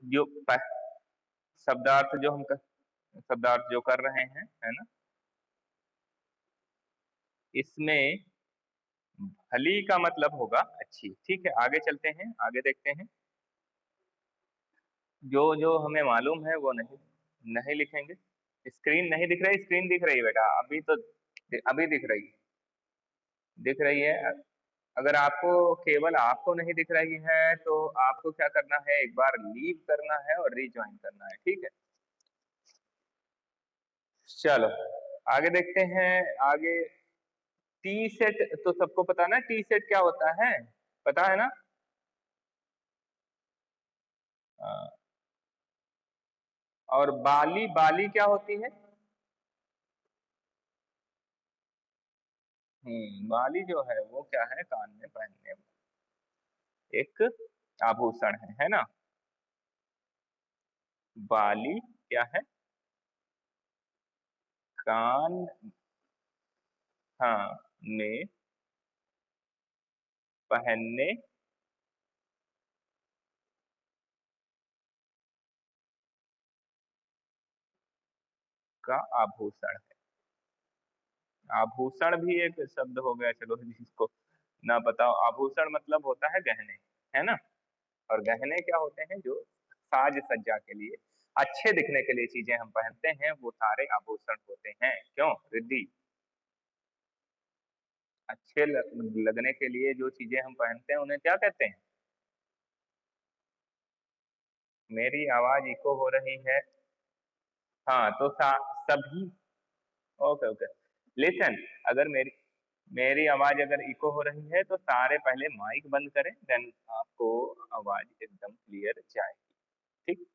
जो शब्दार्थ जो शब्दार्थ जो कर रहे हैं, है ना, इसमें भली का मतलब होगा अच्छी। ठीक है, आगे चलते हैं, आगे देखते हैं। जो जो हमें मालूम है वो नहीं नहीं लिखेंगे। स्क्रीन नहीं दिख रही? स्क्रीन दिख रही है बेटा, अभी तो अभी दिख रही है। अगर आपको केवल आपको नहीं दिख रही है तो आपको क्या करना है, एक बार लीव करना है और रीज्वाइन करना है। ठीक है, चलो आगे देखते हैं। आगे टी सेट तो सबको पता ना, टी सेट क्या होता है, पता है ना? हाँ, और बाली, बाली क्या होती है? बाली जो है वो क्या है, कान में पहनने वाला एक आभूषण है ना? बाली क्या है? कान, हाँ, में पहनने का आभूषण है। आभूषण भी एक शब्द हो गया, चलो जिसको ना बताओ। आभूषण मतलब होता है गहने, है ना? और गहने क्या होते हैं, जो साज सज्जा के लिए, अच्छे दिखने के लिए चीजें हम पहनते हैं, वो सारे आभूषण होते हैं। क्यों रिद्धि? अच्छे लगने के लिए जो चीजें हम पहनते हैं उन्हें क्या कहते हैं? मेरी आवाज इको हो रही है। हाँ तो सभी, ओके ओके, लिसन, अगर मेरी मेरी आवाज अगर इको हो रही है तो सारे पहले माइक बंद करें, देन आपको आवाज एकदम क्लियर जाएगी। ठीक,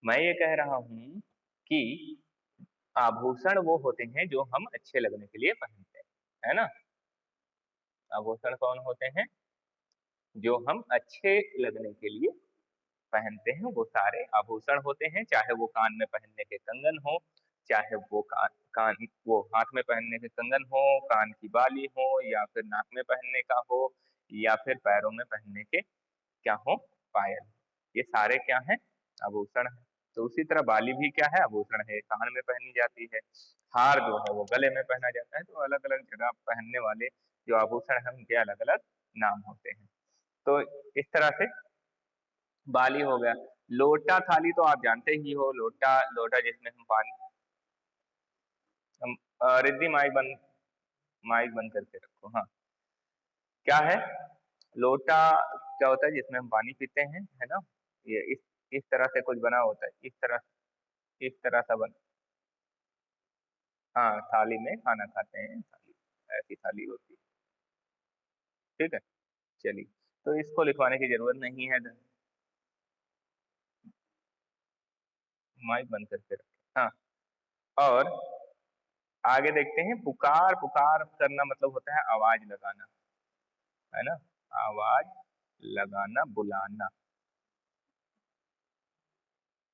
मैं ये कह रहा हूँ कि आभूषण वो होते हैं जो हम अच्छे लगने के लिए पहनते हैं, है ना? आभूषण कौन होते हैं? जो हम अच्छे लगने के लिए पहनते हैं, वो सारे आभूषण होते हैं। चाहे वो कान में पहनने के कंगन हो, चाहे वो कान वो हाथ में पहनने के कंगन हो, कान की बाली हो, या फिर नाक में पहनने का हो, या फिर पैरों में पहनने के क्या हो, पायल। ये सारे क्या हैं, आभूषण है। तो उसी तरह बाली भी क्या है, आभूषण है, कान में पहनी जाती है। हार जो है वो गले में पहना जाता है। तो अलग अलग जगह पहनने वाले जो आभूषण है उनके अलग अलग नाम होते हैं। तो इस तरह से बाली हो गया। लोटा थाली तो आप जानते ही हो, लोटा लोटा जिसमें हम पानी, हम रिद्धि माइक बंद करके रखो। हाँ, क्या है लोटा? क्या होता है, जिसमें हम पानी पीते हैं, है ना? ये इस तरह से कुछ बना होता है, इस तरह सा बना। हाँ, थाली में खाना खाते हैं, थाली ऐसी थाली होती है। ठीक है, चलिए, तो इसको लिखवाने की जरूरत नहीं है, माइक बंद करके रखें। हाँ, और आगे देखते हैं। पुकार, पुकार करना मतलब होता है आवाज लगाना, है ना? आवाज लगाना, बुलाना,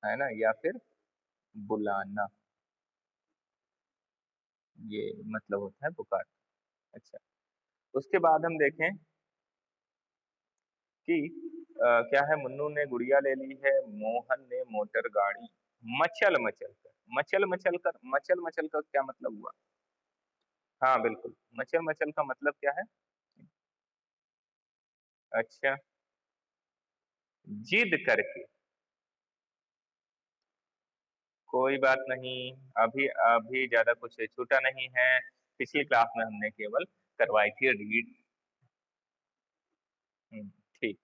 है ना? या फिर बुलाना, ये मतलब होता है पुकार। अच्छा, उसके बाद हम देखें कि क्या है, मुन्नू ने गुड़िया ले ली है, मोहन ने मोटर गाड़ी, मचल मचल कर, मचल मचल कर, मचल मचल कर क्या मतलब हुआ? हाँ बिल्कुल, मचल मचल का मतलब क्या है? अच्छा, जिद करके। कोई बात नहीं, अभी अभी ज्यादा कुछ छूटा नहीं है। पिछली क्लास में हमने केवल करवाई थी रीड। ठीक,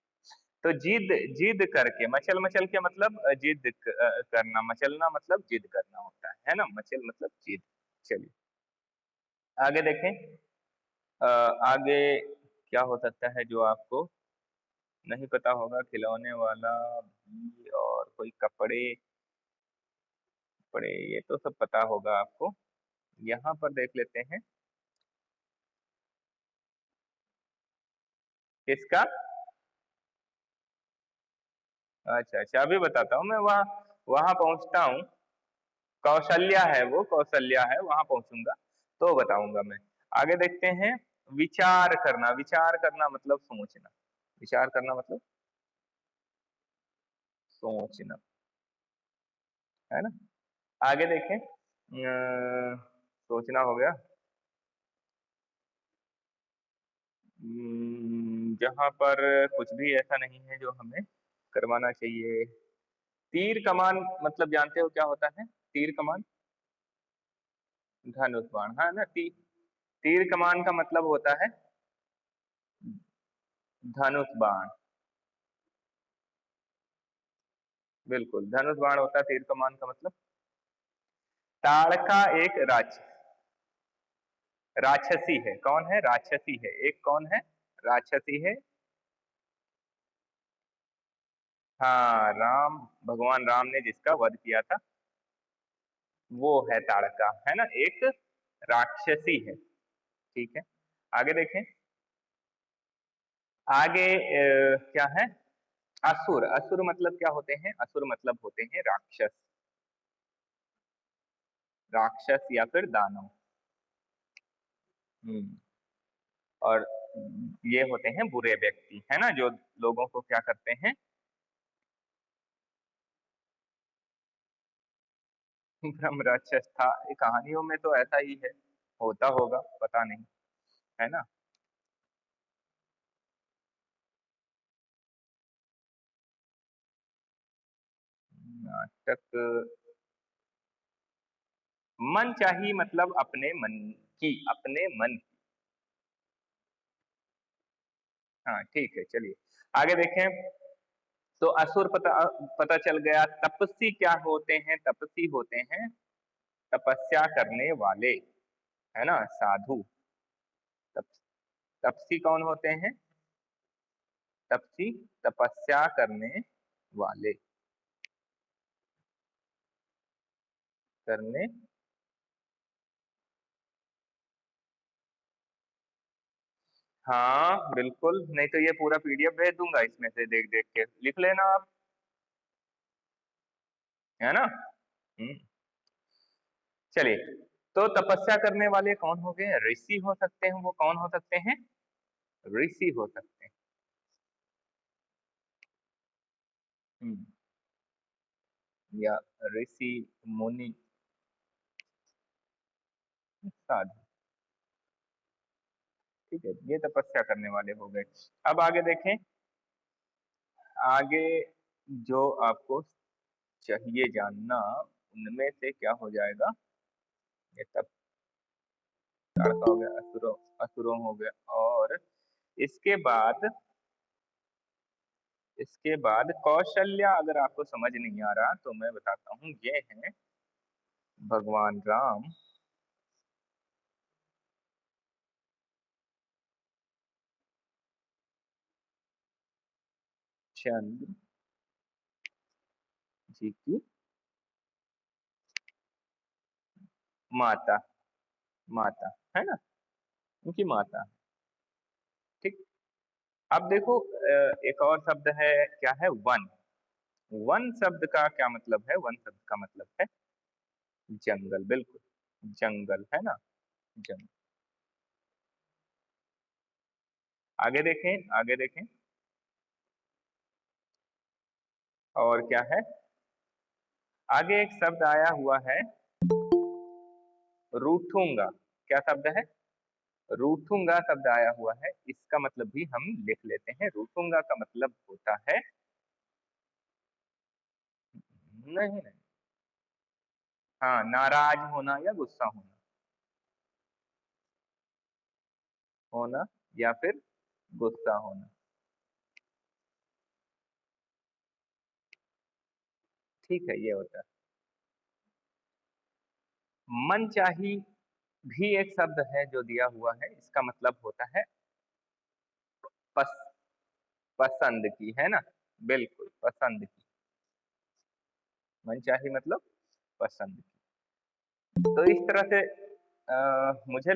तो जिद, जिद करके, मचल मचल के मतलब जिद करना, मचलना मतलब जिद करना होता है ना? मचल मतलब जिद। चलिए आगे देखें। आगे क्या हो सकता है जो आपको नहीं पता होगा? खिलौने वाला भी, और कोई कपड़े, कपड़े, ये तो सब पता होगा आपको। यहाँ पर देख लेते हैं किसका। अच्छा अच्छा, अभी बताता हूँ मैं, वहाँ वहां पहुंचता हूँ। कौशल्या है, वो कौशल्या है, वहां पहुंचूंगा तो बताऊंगा मैं। आगे देखते हैं। विचार करना, विचार करना मतलब सोचना, विचार करना मतलब सोचना, है ना। आगे देखें, सोचना हो गया। जहाँ पर कुछ भी ऐसा नहीं है जो हमें करवाना चाहिए। तीर कमान मतलब जानते हो क्या होता है? तीर कमान, धनुष बाण, हाँ ना। तीर कमान का मतलब होता है धनुष बाण। बिल्कुल, धनुष बाण होता है तीर कमान का मतलब। ताड़का एक राक्षसी है। कौन है? राक्षसी है। एक कौन है? राक्षसी है। हाँ, भगवान राम ने जिसका वध किया था वो है ताड़का, है ना। एक राक्षसी है। ठीक है, आगे देखें। आगे क्या है? असुर। असुर मतलब क्या होते हैं? असुर मतलब होते हैं राक्षस, राक्षस या फिर दानव। हम्म और ये होते हैं बुरे व्यक्ति, है ना, जो लोगों को क्या करते हैं? ब्रह्म राक्षस था, कहानियों में तो ऐसा ही है, होता होगा, पता नहीं, है ना। नाटक, मन चाही मतलब अपने मन की, अपने मन की। हाँ ठीक है, चलिए आगे देखें। तो असुर पता पता चल गया। तपस्वी क्या होते हैं? तपस्वी होते हैं तपस्या करने वाले, है ना, साधु। तप, तपस्वी कौन होते हैं? तपस्वी तपस्या करने वाले, करने। हाँ बिल्कुल, नहीं तो ये पूरा पीडीएफ भेज दूंगा, इसमें से देख देख के लिख लेना आप, है ना। हम्म चलिए, तो तपस्या करने वाले कौन हो गए? ऋषि हो सकते हैं। वो कौन हो सकते हैं? ऋषि हो सकते हैं। हम्म या ऋषि, मुनि, साधु। ठीक है, ये तपस्या करने वाले हो गए। अब आगे देखें। आगे जो आपको चाहिए जानना, उनमें से क्या हो जाएगा? ये तब ताड़का हो गया, असुरों हो गया। और इसके बाद, कौशल्या, अगर आपको समझ नहीं आ रहा तो मैं बताता हूँ। ये है भगवान राम, चंद्र जी की माता, माता, है ना, उनकी माता। ठीक। अब देखो, एक और शब्द है, क्या है? वन। वन शब्द का क्या मतलब है? वन शब्द का मतलब है जंगल। बिल्कुल, जंगल, है ना, जंगल। आगे देखें, आगे देखें। और क्या है? आगे एक शब्द आया हुआ है, रूठूंगा। क्या शब्द है? रूठूंगा शब्द आया हुआ है। इसका मतलब भी हम लिख लेते हैं। रूठूंगा का मतलब होता है, नहीं नहीं, हाँ, नाराज होना या गुस्सा होना, होना या फिर गुस्सा होना। ठीक है, ये होता है। मनचाही भी एक शब्द है जो दिया हुआ है। इसका मतलब होता है पस, पसंद की, है ना। बिल्कुल, पसंद की। मनचाही मतलब पसंद की। तो इस तरह से मुझे,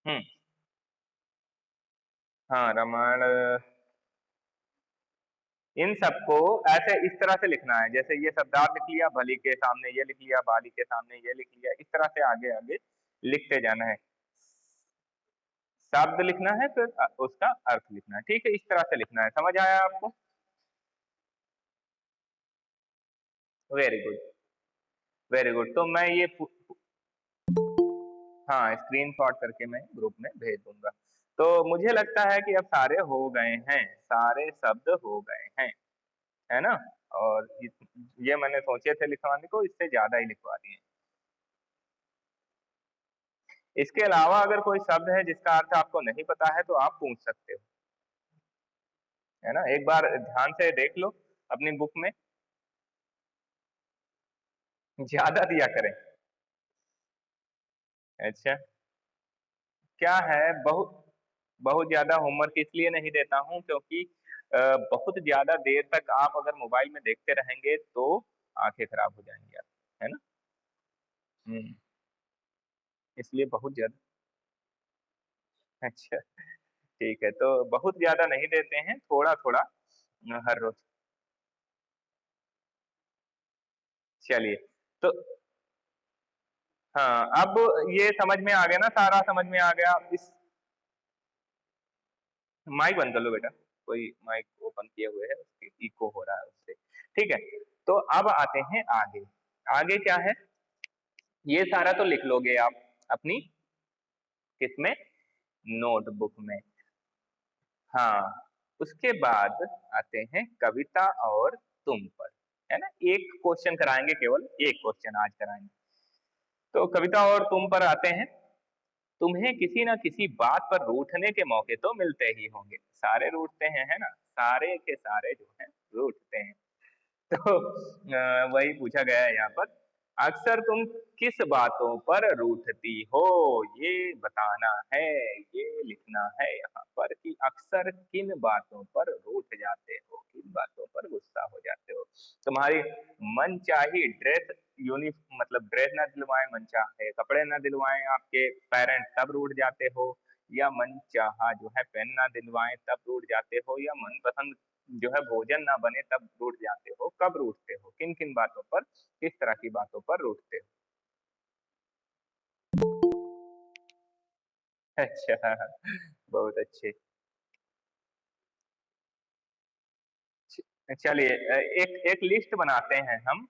हम्म हाँ, रामायण, इन सबको ऐसे इस तरह से लिखना है, जैसे ये शब्दार्थ लिख लिया, भली के सामने ये लिख लिया, बाली के सामने ये लिख लिया, इस तरह से आगे आगे लिखते जाना है। शब्द लिखना है, फिर उसका अर्थ लिखना है। ठीक है, इस तरह से लिखना है। समझ आया आपको? Very good, very good. तो मैं ये हाँ, स्क्रीनशॉट करके मैं ग्रुप में भेज दूंगा। तो मुझे लगता है कि अब सारे हो गए हैं, सारे शब्द हो गए हैं, है ना? और ये मैंने सोचे थे लिखवाने को, इससे ज्यादा ही लिखवा दिए। इसके अलावा अगर कोई शब्द है जिसका अर्थ आपको नहीं पता है तो आप पूछ सकते हो, है ना? एक बार ध्यान से देख लो अपनी बुक में, ज्यादा दिया करें। अच्छा, क्या है, बहुत बहुत ज्यादा होमवर्क इसलिए नहीं देता हूँ क्योंकि बहुत ज्यादा देर तक आप अगर मोबाइल में देखते रहेंगे तो आंखें खराब हो जाएंगी आप, है ना? हम्म, इसलिए बहुत ज्यादा। अच्छा, ठीक है, तो बहुत ज्यादा नहीं देते हैं, थोड़ा थोड़ा हर रोज। चलिए, तो हाँ, अब ये समझ में आ गया ना, सारा समझ में आ गया। इस माइक बंद कर लो बेटा, कोई माइक ओपन किए हुए है, उसकी इको हो रहा है उससे। ठीक है, तो अब आते हैं आगे। आगे क्या है, ये सारा तो लिख लोगे आप अपनी किसमें, नोटबुक में। हाँ, उसके बाद आते हैं कविता और तुम पर, है ना? एक क्वेश्चन कराएंगे, केवल एक क्वेश्चन आज कराएंगे। तो कविता और तुम पर आते हैं। तुम्हें किसी न किसी बात पर रूठने के मौके तो मिलते ही होंगे, सारे रूठते हैं, है ना? सारे के सारे जो हैं रूठते हैं। तो वही पूछा गया है यहाँ पर, अक्सर तुम किस बातों पर रूठती हो, ये बताना है, ये लिखना है यहाँ पर कि अक्सर किन बातों पर रूठ जाते हो, किन बातों पर गुस्सा हो जाते हो। तुम्हारी मनचाही ड्रेस, यूनि मतलब ड्रेस ना दिलवाए, मनचाहे कपड़े ना दिलवाएं आपके पेरेंट्स, तब रूठ जाते हो, या मनचाहा जो है पेन ना दिलवाएं तब रूठ जाते हो, या मनपसंद जो है भोजन ना बने तब रूठ जाते हो, कब रूठते हो, किन किन बातों पर, किस तरह की बातों पर रूठते हो? अच्छा, बहुत अच्छे। चलिए, एक एक लिस्ट बनाते हैं हम।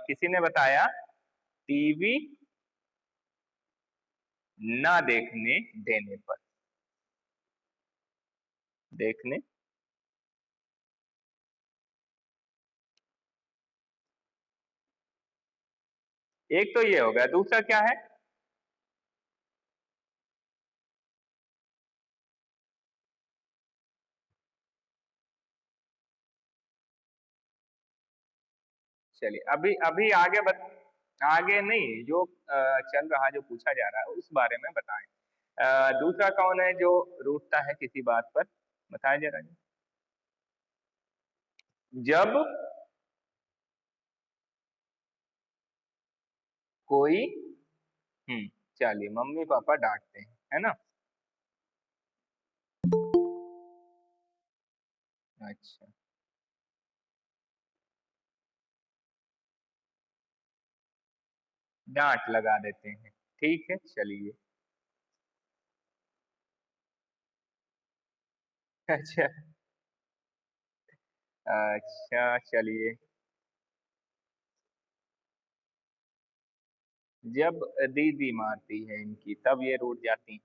किसी ने बताया टीवी ना देखने देने पर, देखने, एक तो ये हो गया, दूसरा क्या है? चलिए, अभी अभी आगे नहीं, जो चल रहा, जो पूछा जा रहा है उस बारे में बताएं। दूसरा कौन है जो रूठता है किसी बात पर, बताया जरा जी। जब कोई, हम्म, चलिए, मम्मी पापा डांटते हैं, है ना? अच्छा, डांट लगा देते हैं, ठीक है, चलिए। अच्छा, अच्छा, चलिए। जब दीदी मारती है इनकी तब ये रूठ जाती हैं।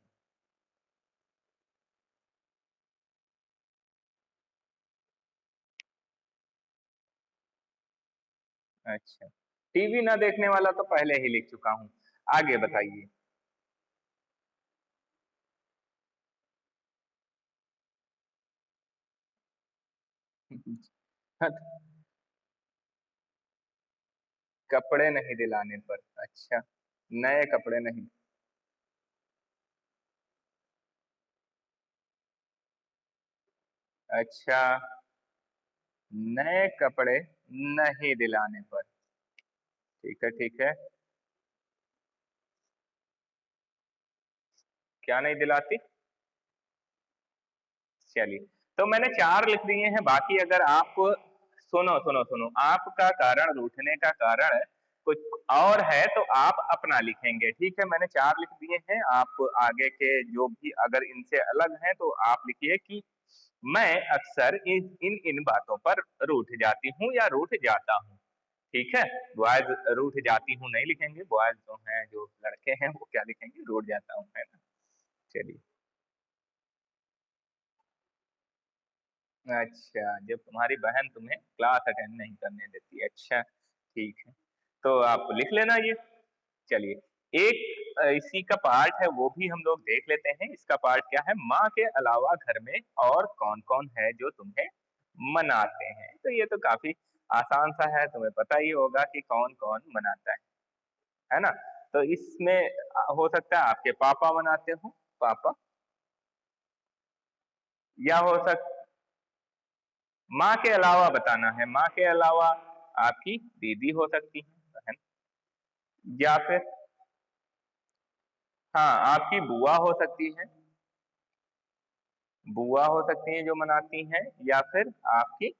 अच्छा, टीवी ना देखने वाला तो पहले ही लिख चुका हूँ, आगे बताइए। कपड़े नहीं दिलाने पर, अच्छा, नए कपड़े नहीं, अच्छा, नए कपड़े नहीं दिलाने पर, ठीक है, ठीक है। क्या नहीं दिलाती? चलिए, तो मैंने चार लिख दिए हैं, बाकी अगर आप, सुनो सुनो सुनो, आपका कारण, रूठने का कारण कुछ और है तो आप अपना लिखेंगे, ठीक है? मैंने चार लिख दिए हैं, आप आगे के जो भी अगर इनसे अलग हैं तो आप लिखिए कि मैं अक्सर इन इन इन बातों पर रूठ जाती हूँ या रूठ जाता हूँ। ठीक है, बॉयज रूठ जाती हूँ नहीं लिखेंगे, बॉयज जो हैं, जो लड़के हैं वो क्या लिखेंगे, रूठ जाता हूँ, है ना? चलिए। अच्छा, जब तुम्हारी बहन तुम्हें क्लास अटेंड नहीं करने देती, अच्छा, ठीक है। तो आप लिख लेना ये। चलिए, एक इसी का पार्ट है वो भी हम लोग देख लेते हैं। इसका पार्ट क्या है? माँ के अलावा घर में और कौन-कौन है जो तुम्हें मनाते हैं? तो ये तो काफ़ी आसान सा है, तुम्हें पता ही होगा कि कौन-कौन मनाता है ना? तो इसमें हो सकता है आपके पापा मनाते हों, पापा, या हो सक माँ के अलावा बताना है, माँ के अलावा आपकी दीदी हो सकती हैं, बहन, या फिर हाँ, आपकी बुआ हो सकती हैं, बुआ हो सकती हैं जो मनाती हैं, या फिर आपकी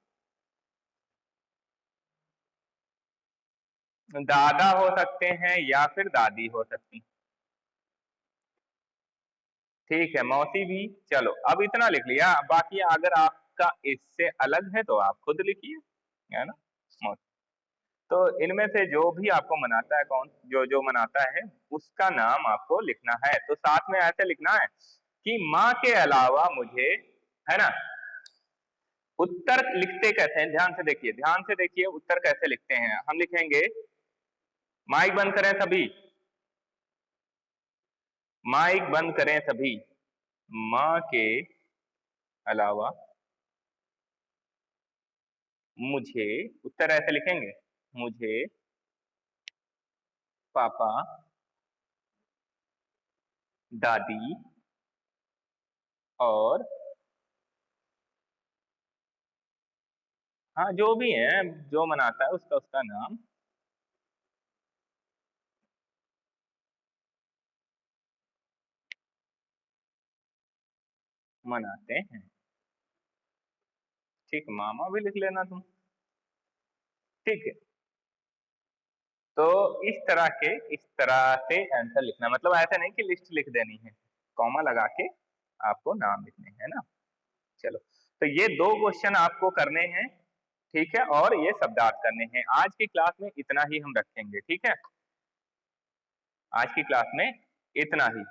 दादा हो सकते हैं, या फिर दादी हो सकती हैं। ठीक है, मौसी भी, चलो अब इतना लिख लिया, बाकी अगर आपका इससे अलग है तो आप खुद लिखिए, है ना? मौसी। तो इनमें से जो भी आपको मनाता है, कौन जो मनाता है, उसका नाम आपको लिखना है। तो साथ में ऐसे लिखना है कि माँ के अलावा मुझे, है ना? उत्तर लिखते कैसे हैं? ध्यान से देखिए उत्तर कैसे लिखते हैं। हम लिखेंगे, माइक बंद करें सभी, माइक बंद करें सभी, माँ के अलावा मुझे, उत्तर ऐसे लिखेंगे, मुझे पापा, दादी और हाँ, जो भी है, जो मनाता है उसका उसका नाम मनाते हैं। ठीक, मामा भी लिख लेना तुम। ठीक है। तो इस तरह से आंसर लिखना, मतलब ऐसा नहीं कि लिस्ट लिख देनी है, कॉमा लगा के आपको नाम लिखने हैं ना। चलो, तो ये 2 क्वेश्चन आपको करने हैं, ठीक है? और ये शब्दार्थ करने हैं। आज की क्लास में इतना ही हम रखेंगे, ठीक है? आज की क्लास में इतना ही।